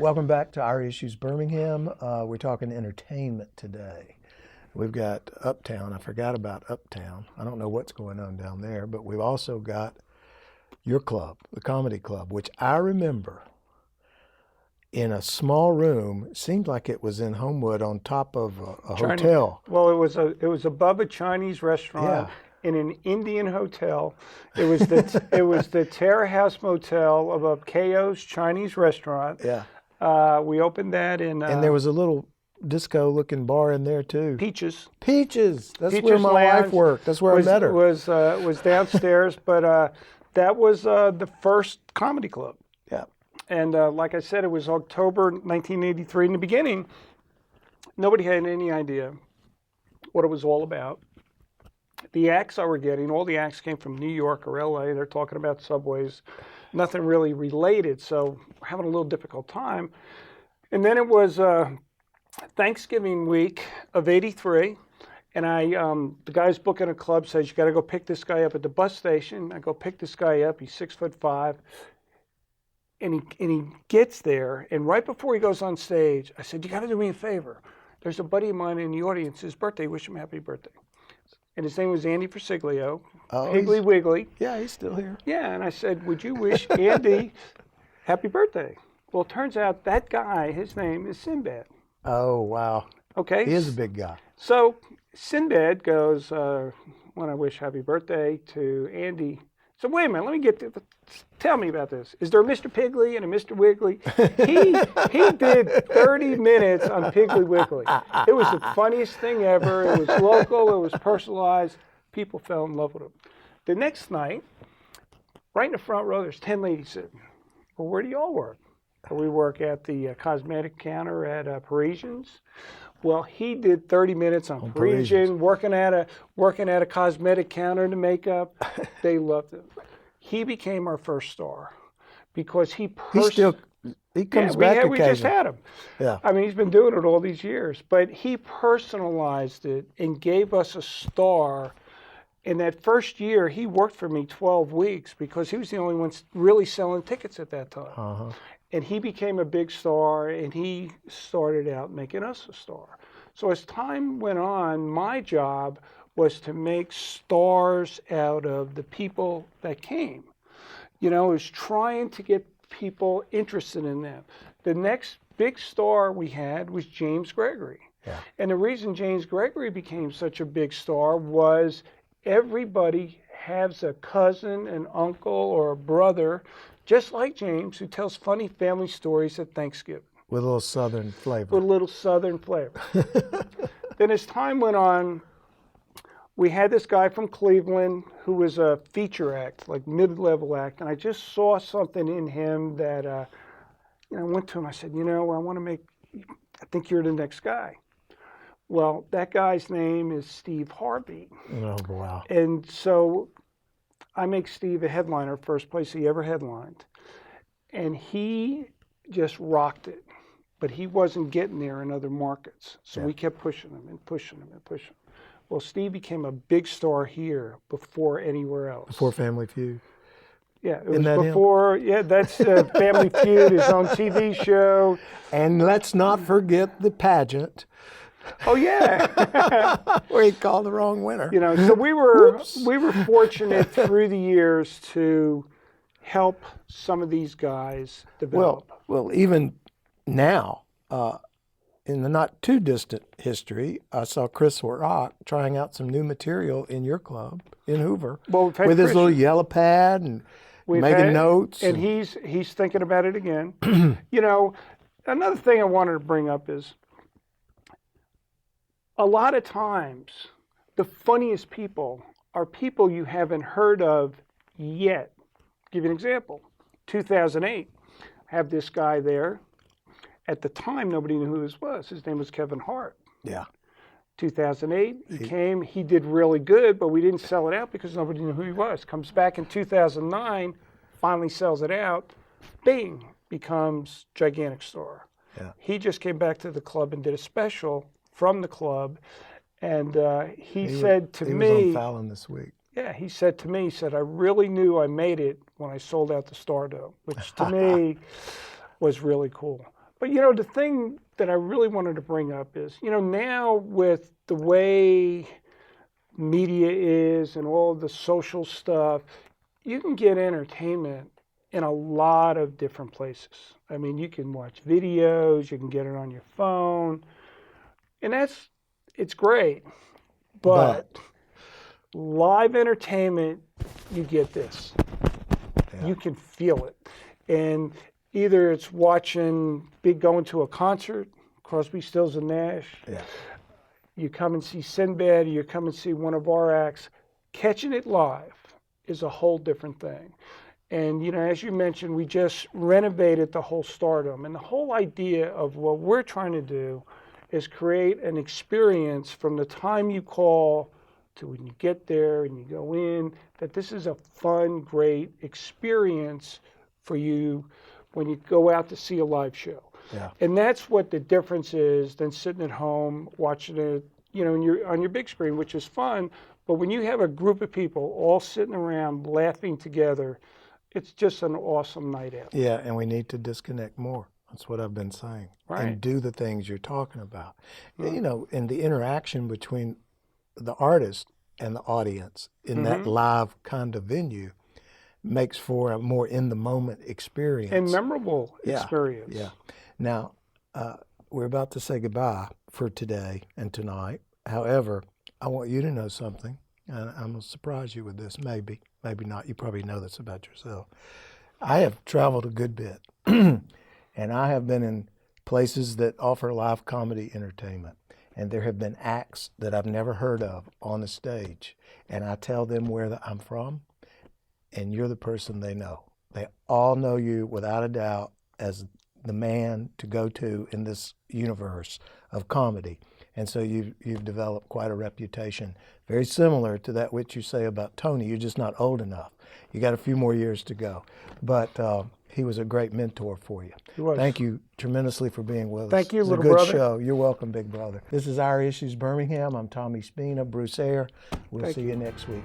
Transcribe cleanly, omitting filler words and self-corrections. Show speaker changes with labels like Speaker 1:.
Speaker 1: Welcome back to Our Issues Birmingham. We're talking entertainment today. We've got Uptown. I forgot about Uptown. I don't know what's going on down there, but we've also got your club, the comedy club, which I remember in a small room. It seemed like it was in Homewood on top of a hotel.
Speaker 2: Well, it was above a Chinese restaurant.
Speaker 1: Yeah.
Speaker 2: In an Indian hotel. It was the Terra House Motel above KO's Chinese restaurant.
Speaker 1: Yeah.
Speaker 2: We opened that in.
Speaker 1: And there was a little disco-looking bar in there too.
Speaker 2: Peaches.
Speaker 1: Peaches. That's
Speaker 2: Peaches
Speaker 1: where my
Speaker 2: Lounge
Speaker 1: wife worked. That's where I met her.
Speaker 2: Was downstairs, but that was the first comedy club.
Speaker 1: Yeah.
Speaker 2: And like I said, it was October 1983. In the beginning, nobody had any idea what it was all about. The acts I were getting, all the acts came from New York or LA. They're talking about subways, nothing really related. So we're having a little difficult time. And then it was Thanksgiving week of '83. And the guy's booking a club, says, you got to go pick this guy up at the bus station. I go pick this guy up. He's 6'5". And he gets there. And right before he goes on stage, I said, you got to do me a favor. There's a buddy of mine in the audience, his birthday. Wish him happy birthday. And his name was Andy Frasiglio, Piggly Wiggly.
Speaker 1: Yeah, he's still here.
Speaker 2: Yeah, and I said, would you wish Andy happy birthday? Well, it turns out that guy, his name is Sinbad.
Speaker 1: Oh, wow.
Speaker 2: Okay.
Speaker 1: He is a big guy.
Speaker 2: So Sinbad goes, when I wish happy birthday to Andy. So wait a minute, let me tell me about this. Is there a Mr. Piggly and a Mr. Wiggly? He did 30 minutes on Piggly Wiggly. It was the funniest thing ever. It was local, it was personalized. People fell in love with him. The next night, right in the front row, there's 10 ladies sitting. Well, where do you all work? We work at the cosmetic counter at Parisians. Well, he did 30 minutes on Parisian, working at a cosmetic counter in the makeup. They loved him. He became our first star because he comes back occasionally. We just had him.
Speaker 1: Yeah.
Speaker 2: I mean, he's been doing it all these years, but he personalized it and gave us a star. In that first year, he worked for me 12 weeks because he was the only one really selling tickets at that time.
Speaker 1: Uh-huh.
Speaker 2: And he became a big star, and he started out making us a star. So as time went on, my job was to make stars out of the people that came. You know, it was trying to get people interested in them. The next big star we had was James Gregory.
Speaker 1: Yeah.
Speaker 2: And the reason James Gregory became such a big star was everybody has a cousin, an uncle, or a brother, just like James, who tells funny family stories at Thanksgiving.
Speaker 1: With a little Southern flavor.
Speaker 2: With a little Southern flavor. Then as time went on, we had this guy from Cleveland who was a feature act, like mid-level act, and I just saw something in him that, I went to him, I said, I think you're the next guy. Well, that guy's name is Steve Harvey.
Speaker 1: Oh, wow.
Speaker 2: And so I make Steve a headliner, first place he ever headlined. And he just rocked it. But he wasn't getting there in other markets. So we kept pushing him and pushing him and pushing him. Well, Steve became a big star here before anywhere else.
Speaker 1: Before Family Feud.
Speaker 2: Yeah, it was before, that's Family Feud, his own TV show.
Speaker 1: And let's not forget the pageant.
Speaker 2: Oh, yeah.
Speaker 1: Where he called the wrong winner.
Speaker 2: So we were fortunate through the years to help some of these guys develop.
Speaker 1: Well, even now, in the not too distant history, I saw Chris Rock trying out some new material in your club in Hoover with his little yellow pad and making notes.
Speaker 2: And he's thinking about it again. Another thing I wanted to bring up is a lot of times the funniest people are people you haven't heard of yet. I'll give you an example. 2008, I have this guy there. At the time, nobody knew who this was. His name was Kevin Hart.
Speaker 1: Yeah.
Speaker 2: 2008, he came. He did really good, but we didn't sell it out because nobody knew who he was. Comes back in 2009, finally sells it out. Bing, becomes gigantic star.
Speaker 1: Yeah.
Speaker 2: He just came back to the club and did a special from the club, and he said to me,
Speaker 1: he was on Fallon this week.
Speaker 2: Yeah, he said to me, I really knew I made it when I sold out the Stardome, which to me was really cool. But the thing that I really wanted to bring up is, now with the way media is and all the social stuff, you can get entertainment in a lot of different places. I mean, you can watch videos, you can get it on your phone, and it's great. But live entertainment, you get this.
Speaker 1: Yeah.
Speaker 2: You can feel it. And either it's going to a concert, Crosby, Stills and Nash.
Speaker 1: Yeah.
Speaker 2: You come and see Sinbad, or you come and see one of our acts. Catching it live is a whole different thing. And, as you mentioned, we just renovated the whole Stardom. And the whole idea of what we're trying to do is create an experience from the time you call to when you get there and you go in, that this is a fun, great experience for you when you go out to see a live show.
Speaker 1: Yeah.
Speaker 2: And that's what the difference is than sitting at home watching it, on your big screen, which is fun. But when you have a group of people all sitting around laughing together, it's just an awesome night out.
Speaker 1: Yeah, and we need to disconnect more. That's what I've been saying.
Speaker 2: Right.
Speaker 1: And do the things you're talking about. And the interaction between the artist and the audience in that live kind of venue makes for a more in-the-moment experience.
Speaker 2: And memorable experience.
Speaker 1: Yeah. Now, we're about to say goodbye for today and tonight. However, I want you to know something, and I'm going to surprise you with this, maybe not. You probably know this about yourself. I have traveled a good bit, and I have been in places that offer live comedy entertainment. And there have been acts that I've never heard of on the stage. And I tell them where I'm from, and you're the person they know. They all know you without a doubt as the man to go to in this universe of comedy. And so you've developed quite a reputation, very similar to that which you say about Tony. You're just not old enough. You got a few more years to go. But he was a great mentor for you.
Speaker 2: He was.
Speaker 1: Thank you tremendously for being with us.
Speaker 2: Thank you,
Speaker 1: It was
Speaker 2: little
Speaker 1: a good
Speaker 2: brother.
Speaker 1: show. You're welcome, big brother. This is Our Issues Birmingham. I'm Tommy Spina, Bruce Ayre. We'll see you next week.